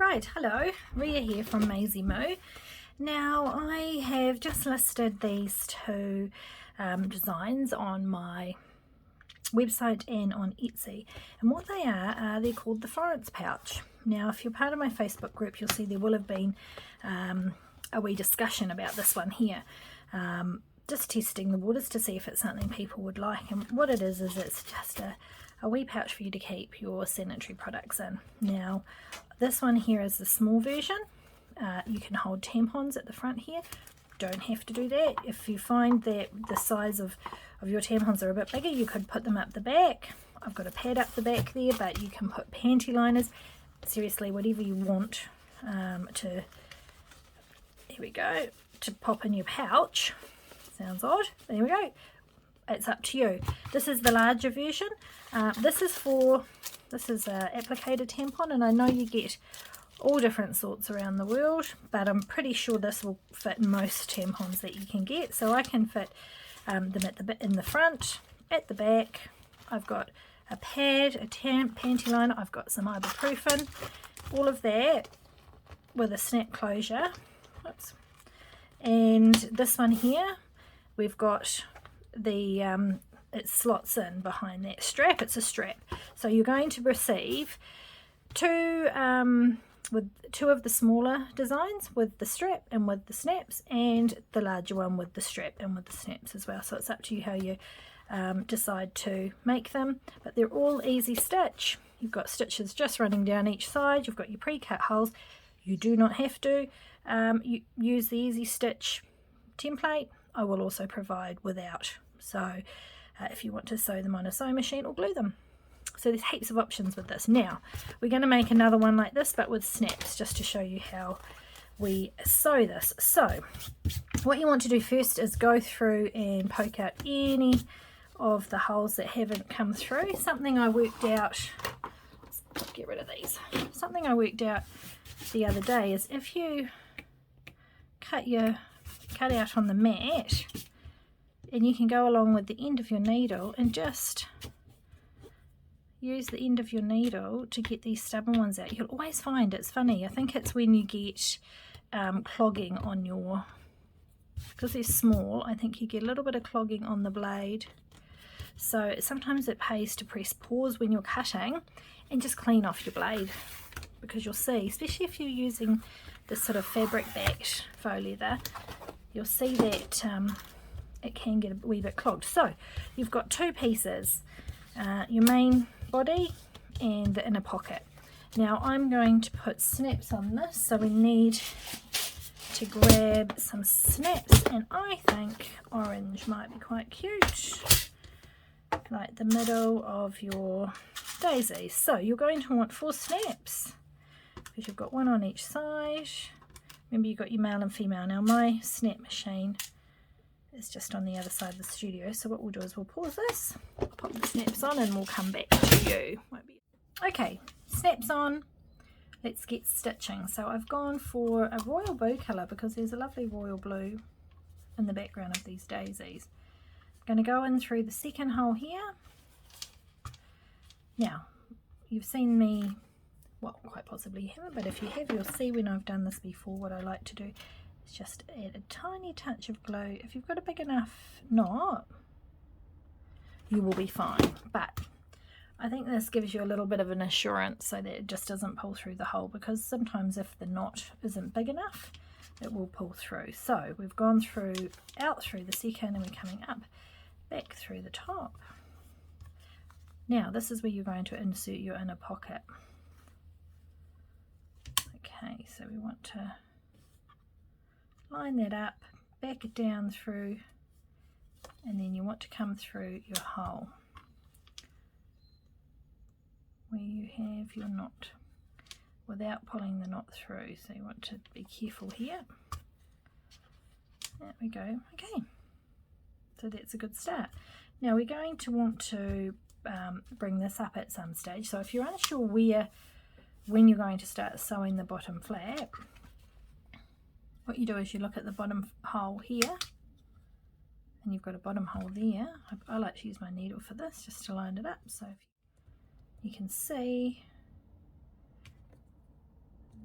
Right, hello, Ria here from Maisie Moo. Now I have just listed these two designs on my website and on Etsy, and what they are they're called the Florence Pouch. Now if you're part of my Facebook group, you'll see there will have been a wee discussion about this one here, just testing the waters to see if it's something people would like. And what it is it's just a wee pouch for you to keep your sanitary products in. Now this one here is the small version. You can hold tampons at the front here. Don't have to do that. If you find that the size of your tampons are a bit bigger, you could put them up the back. I've got a pad up the back there, but you can put panty liners, seriously whatever you want here we go, to pop in your pouch. Sounds odd, there we go. It's up to you. This is the larger version. This is a applicator tampon, and I know you get all different sorts around the world, but I'm pretty sure this will fit most tampons that you can get. So I can fit them in the front, at the back. I've got a pad, a panty liner, I've got some ibuprofen, all of that with a snap closure. Oops. And this one here, we've got the it slots in behind that strap. It's a strap, so you're going to receive two of the smaller designs with the strap and with the snaps, and the larger one with the strap and with the snaps as well. So it's up to you how you decide to make them, but they're all easy stitch. You've got stitches just running down each side. You've got your pre-cut holes. You do not have to use the easy stitch template. I will also provide without, so if you want to sew them on a sewing machine or glue them. So there's heaps of options with this. Now we're going to make another one like this but with snaps, just to show you how we sew this. So what you want to do first is go through and poke out any of the holes that haven't come through. Something I worked out, let's get rid of these. Something I worked out the other day is if you cut out on the mat, and you can go along with the end of your needle and just use the end of your needle to get these stubborn ones out. You'll always find, it's funny, I think it's when you get clogging on your, because they're small, I think you get a little bit of clogging on the blade. So sometimes it pays to press pause when you're cutting and just clean off your blade, because you'll see, especially if you're using this sort of fabric backed faux leather, you'll see that it can get a wee bit clogged. So you've got two pieces, your main body and the inner pocket. Now I'm going to put snaps on this, so we need to grab some snaps, and I think orange might be quite cute, like the middle of your daisy. So you're going to want 4 snaps, because you've got one on each side. Remember, you've got your male and female. Now my snap machine is just on the other side of the studio, so what we'll do is we'll pause this, pop the snaps on, and we'll come back to you. Okay, snaps on, let's get stitching. So I've gone for a royal blue colour because there's a lovely royal blue in the background of these daisies. I'm going to go in through the second hole here. Now you've seen me, well, quite possibly you haven't, but if you have, you'll see when I've done this before, what I like to do is just add a tiny touch of glue. If you've got a big enough knot, you will be fine, but I think this gives you a little bit of an assurance so that it just doesn't pull through the hole, because sometimes if the knot isn't big enough, it will pull through. So we've gone through, out through the second, and we're coming up, back through the top. Now this is where you're going to insert your inner pocket. Okay, so we want to line that up, back it down through, and then you want to come through your hole where you have your knot without pulling the knot through. So you want to be careful here. There we go. Okay, so that's a good start. Now we're going to want to bring this up at some stage. So if you're unsure when you're going to start sewing the bottom flap, what you do is you look at the bottom hole here, and you've got a bottom hole there. I like to use my needle for this just to line it up, so you can see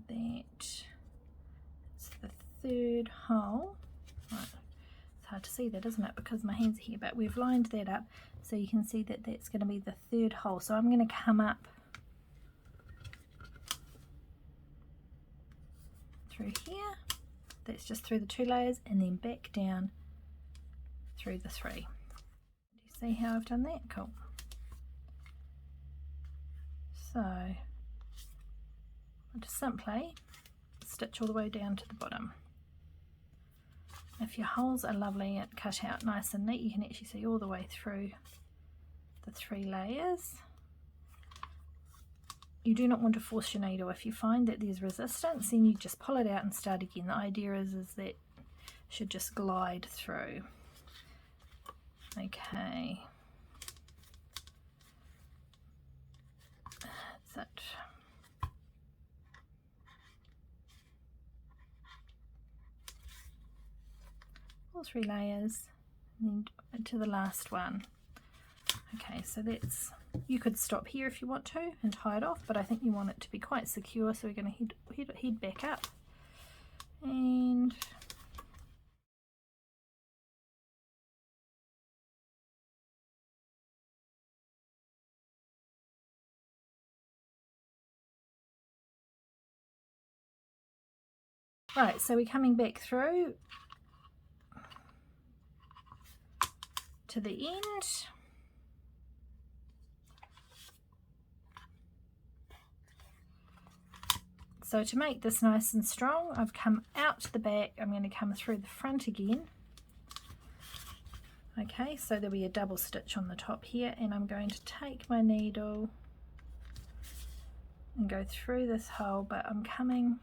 that it's the third hole. Right. It's hard to see that, isn't it, because my hands are here, but we've lined that up so you can see that that's going to be the third hole. So I'm going to come up through here, that's just through the 2 layers, and then back down through the 3. Do you see how I've done that? Cool. So I'll just simply stitch all the way down to the bottom. If your holes are lovely and cut out nice and neat, you can actually see all the way through the 3 layers. You do not want to force your needle. If you find that there's resistance, then you just pull it out and start again. The idea is that it should just glide through. Okay. That's it. All 3 layers, and then to the last one. Okay, so that's, you could stop here if you want to and tie it off, but I think you want it to be quite secure, so we're going to head back up and right, so we're coming back through to the end. So to make this nice and strong, I've come out to the back, I'm going to come through the front again. Okay, so there'll be a double stitch on the top here, and I'm going to take my needle and go through this hole, but I'm coming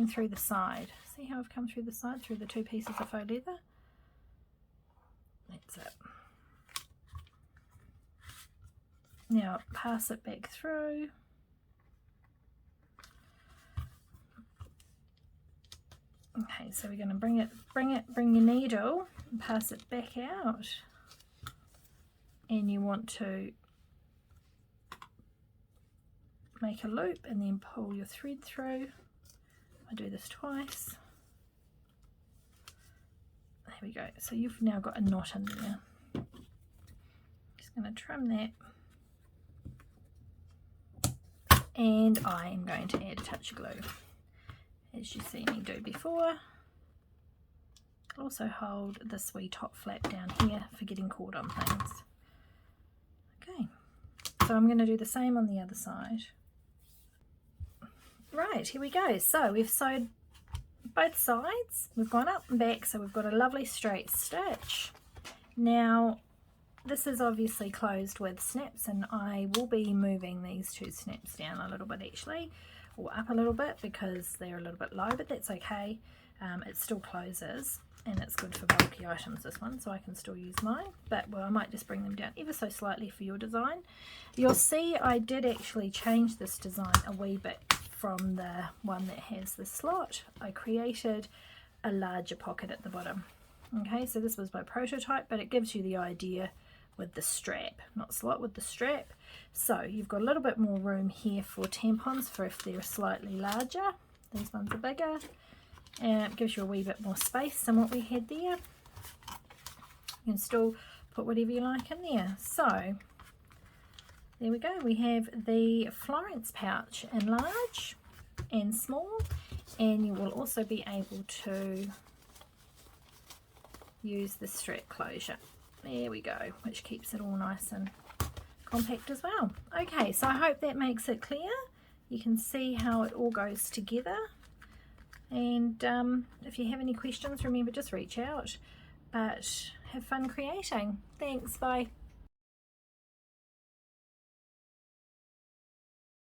through the side. See how I've come through the side, through the 2 pieces of faux leather? That's it. Now pass it back through. Okay, so we're going to bring your needle and pass it back out, and you want to make a loop and then pull your thread through. I do this twice. There we go. So you've now got a knot in there. Just going to trim that. And I am going to add a touch of glue, as you see me do before. I'll also hold this wee top flap down here for getting caught on things. Okay, so I'm going to do the same on the other side. Right, here we go. So we've sewed both sides, we've gone up and back, so we've got a lovely straight stitch. Now this is obviously closed with snaps, and I will be moving these 2 snaps down a little bit actually, or up a little bit, because they're a little bit low, but that's okay. It still closes, and it's good for bulky items, this one, so I can still use mine, but well, I might just bring them down ever so slightly for your design. You'll see I did actually change this design a wee bit from the one that has the slot. I created a larger pocket at the bottom. Okay, so this was my prototype, but it gives you the idea with the strap, not slot, with the strap. So you've got a little bit more room here for tampons, for if they're slightly larger. These ones are bigger, and it gives you a wee bit more space than what we had there. You can still put whatever you like in there. So there we go, we have the Florence pouch in large and small, and you will also be able to use the strap closure. There we go, which keeps it all nice and compact as well. Okay, so I hope that makes it clear. You can see how it all goes together, and if you have any questions, remember, just reach out, but have fun creating. Thanks, bye.